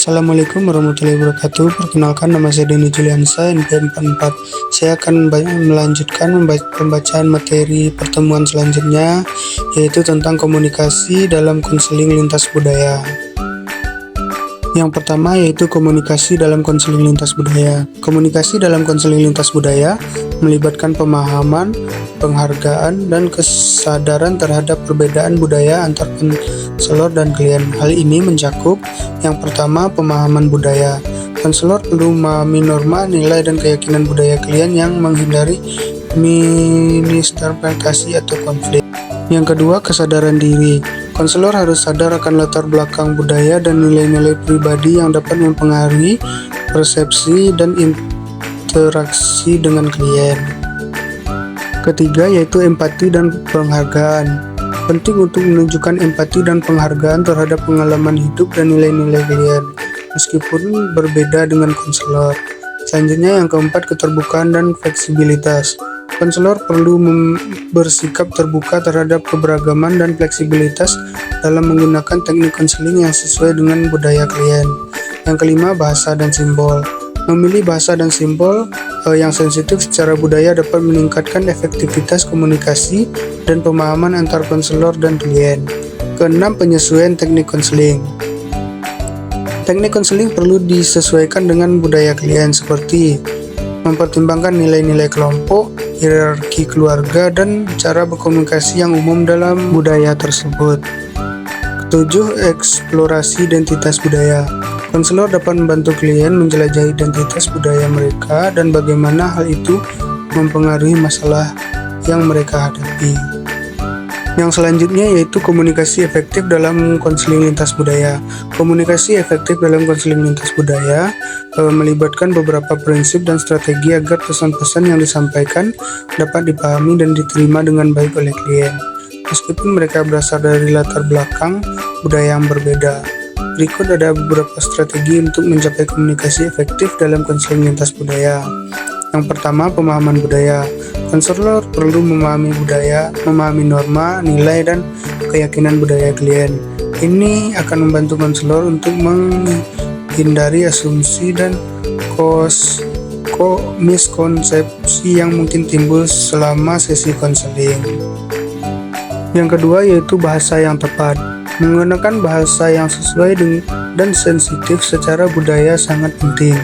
Assalamualaikum warahmatullahi wabarakatuh. Perkenalkan, nama saya Denny Juliansa, NPM 44. Saya akan melanjutkan pembacaan materi pertemuan selanjutnya, yaitu tentang komunikasi dalam konseling lintas budaya. Yang pertama yaitu komunikasi dalam konseling lintas budaya. Komunikasi dalam konseling lintas budaya melibatkan pemahaman, penghargaan, dan kesadaran terhadap perbedaan budaya antar konselor dan klien. Hal ini mencakup yang pertama, pemahaman budaya. Konselor perlu memahami norma, nilai, dan keyakinan budaya klien yang menghindari misinterpretasi atau konflik. Yang kedua, kesadaran diri. Konselor harus sadar akan latar belakang budaya dan nilai-nilai pribadi yang dapat mempengaruhi persepsi dan interaksi dengan klien. Ketiga yaitu empati dan penghargaan. Penting untuk menunjukkan empati dan penghargaan terhadap pengalaman hidup dan nilai-nilai klien, meskipun berbeda dengan konselor. Selanjutnya yang keempat, keterbukaan dan fleksibilitas. Konselor perlu bersikap terbuka terhadap keberagaman dan fleksibilitas dalam menggunakan teknik konseling yang sesuai dengan budaya klien. Yang kelima, bahasa dan simbol. Memilih bahasa dan simbol yang sensitif secara budaya dapat meningkatkan efektivitas komunikasi dan pemahaman antar konselor dan klien. Keenam, penyesuaian teknik konseling. Teknik konseling perlu disesuaikan dengan budaya klien, seperti mempertimbangkan nilai-nilai kelompok, hierarki keluarga, dan cara berkomunikasi yang umum dalam budaya tersebut. Ketujuh, eksplorasi identitas budaya. Konselor dapat membantu klien menjelajahi identitas budaya mereka dan bagaimana hal itu mempengaruhi masalah yang mereka hadapi. Yang selanjutnya yaitu komunikasi efektif dalam konseling lintas budaya. Komunikasi efektif dalam konseling lintas budaya melibatkan beberapa prinsip dan strategi agar pesan-pesan yang disampaikan dapat dipahami dan diterima dengan baik oleh klien, meskipun mereka berasal dari latar belakang budaya yang berbeda. Berikut ada beberapa strategi untuk mencapai komunikasi efektif dalam konseling lintas budaya. Yang pertama, pemahaman budaya. Konselor perlu memahami budaya, memahami norma, nilai, dan keyakinan budaya klien. Ini akan membantu konselor untuk menghindari asumsi dan miskonsepsi yang mungkin timbul selama sesi konseling. Yang kedua yaitu bahasa yang tepat. Menggunakan bahasa yang sesuai dan sensitif secara budaya sangat penting.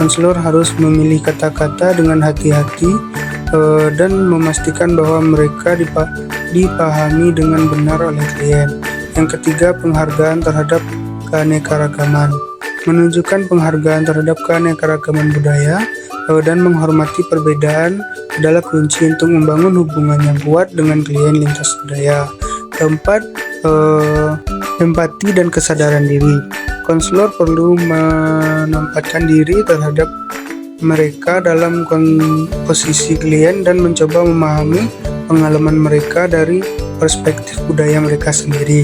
Konselor harus memilih kata-kata dengan hati-hati dan memastikan bahwa mereka dipahami dengan benar oleh klien. Yang ketiga, penghargaan terhadap keanekaragaman. Menunjukkan penghargaan terhadap keanekaragaman budaya dan menghormati perbedaan adalah kunci untuk membangun hubungan yang kuat dengan klien lintas budaya. Keempat, empati dan kesadaran diri. Konselor perlu menempatkan diri terhadap mereka dalam posisi klien dan mencoba memahami pengalaman mereka dari perspektif budaya mereka sendiri.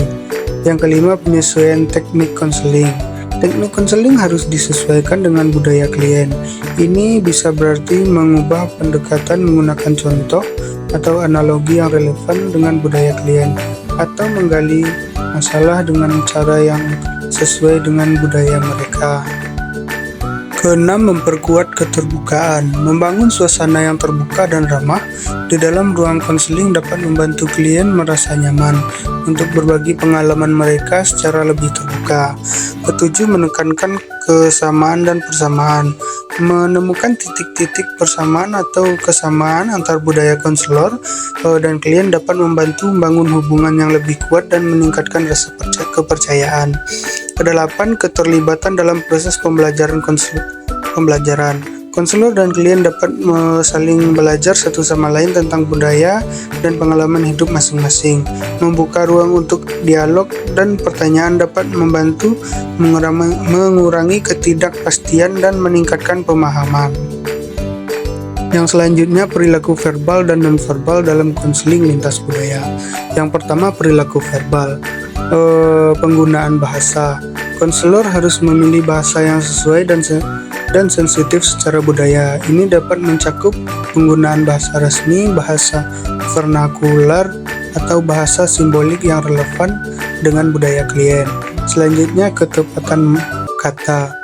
Yang kelima, penyesuaian teknik konseling. Teknik konseling harus disesuaikan dengan budaya klien. Ini bisa berarti mengubah pendekatan menggunakan contoh atau analogi yang relevan dengan budaya klien, atau menggali masalah dengan cara yang sesuai dengan budaya mereka. Keenam, memperkuat keterbukaan. Membangun suasana yang terbuka dan ramah di dalam ruang konseling dapat membantu klien merasa nyaman untuk berbagi pengalaman mereka secara lebih terbuka. Ketujuh, menekankan kesamaan dan persamaan. Menemukan titik-titik persamaan atau kesamaan antar budaya konselor dan klien dapat membantu membangun hubungan yang lebih kuat dan meningkatkan rasa kepercayaan. Kedelapan, keterlibatan dalam proses pembelajaran. Konselor dan klien dapat saling belajar satu sama lain tentang budaya dan pengalaman hidup masing-masing. Membuka ruang untuk dialog dan pertanyaan dapat membantu mengurangi ketidakpastian dan meningkatkan pemahaman. Yang selanjutnya, perilaku verbal dan nonverbal dalam konseling lintas budaya. Yang pertama, perilaku verbal. Penggunaan bahasa. Konselor harus memilih bahasa yang sesuai dan sensitif secara budaya. Ini dapat mencakup penggunaan bahasa resmi, bahasa vernakular, atau bahasa simbolik yang relevan dengan budaya klien. Selanjutnya, ketepatan kata.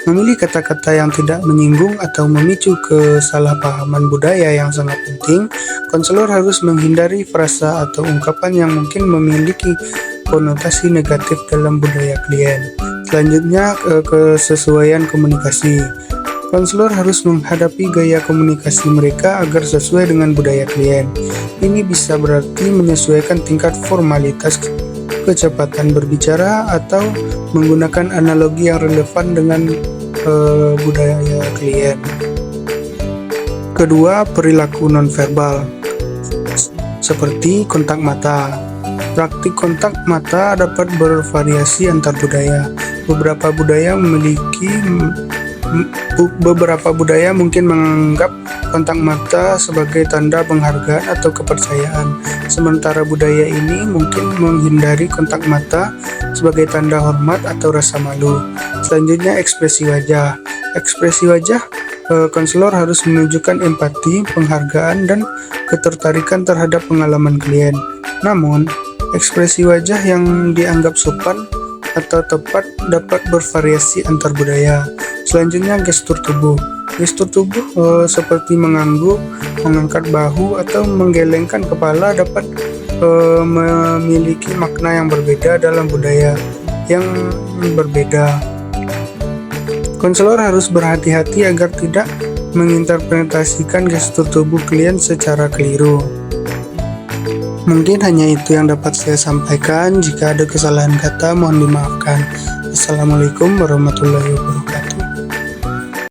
Memilih kata-kata yang tidak menyinggung atau memicu kesalahpahaman budaya yang sangat penting. Konselor harus menghindari frasa atau ungkapan yang mungkin memiliki konotasi negatif dalam budaya klien. Selanjutnya, kesesuaian komunikasi. Konselor harus menghadapi gaya komunikasi mereka agar sesuai dengan budaya klien. Ini bisa berarti menyesuaikan tingkat formalitas, kecepatan berbicara, atau menggunakan analogi yang relevan dengan budaya klien. Kedua, perilaku nonverbal seperti kontak mata. Praktik kontak mata dapat bervariasi antar budaya. Beberapa budaya mungkin menganggap kontak mata sebagai tanda penghargaan atau kepercayaan, sementara budaya ini mungkin menghindari kontak mata sebagai tanda hormat atau rasa malu. Selanjutnya, ekspresi wajah. Ekspresi wajah, konselor harus menunjukkan empati, penghargaan, dan ketertarikan terhadap pengalaman klien. Namun, ekspresi wajah yang dianggap sopan atau tepat dapat bervariasi antar budaya. Selanjutnya, gestur tubuh. Gestur tubuh seperti mengangguk, mengangkat bahu, atau menggelengkan kepala dapat memiliki makna yang berbeda dalam budaya yang berbeda. Konselor harus berhati-hati agar tidak menginterpretasikan gestur tubuh klien secara keliru. Mungkin hanya itu yang dapat saya sampaikan. Jika ada kesalahan kata, mohon dimaafkan. Assalamualaikum warahmatullahi wabarakatuh.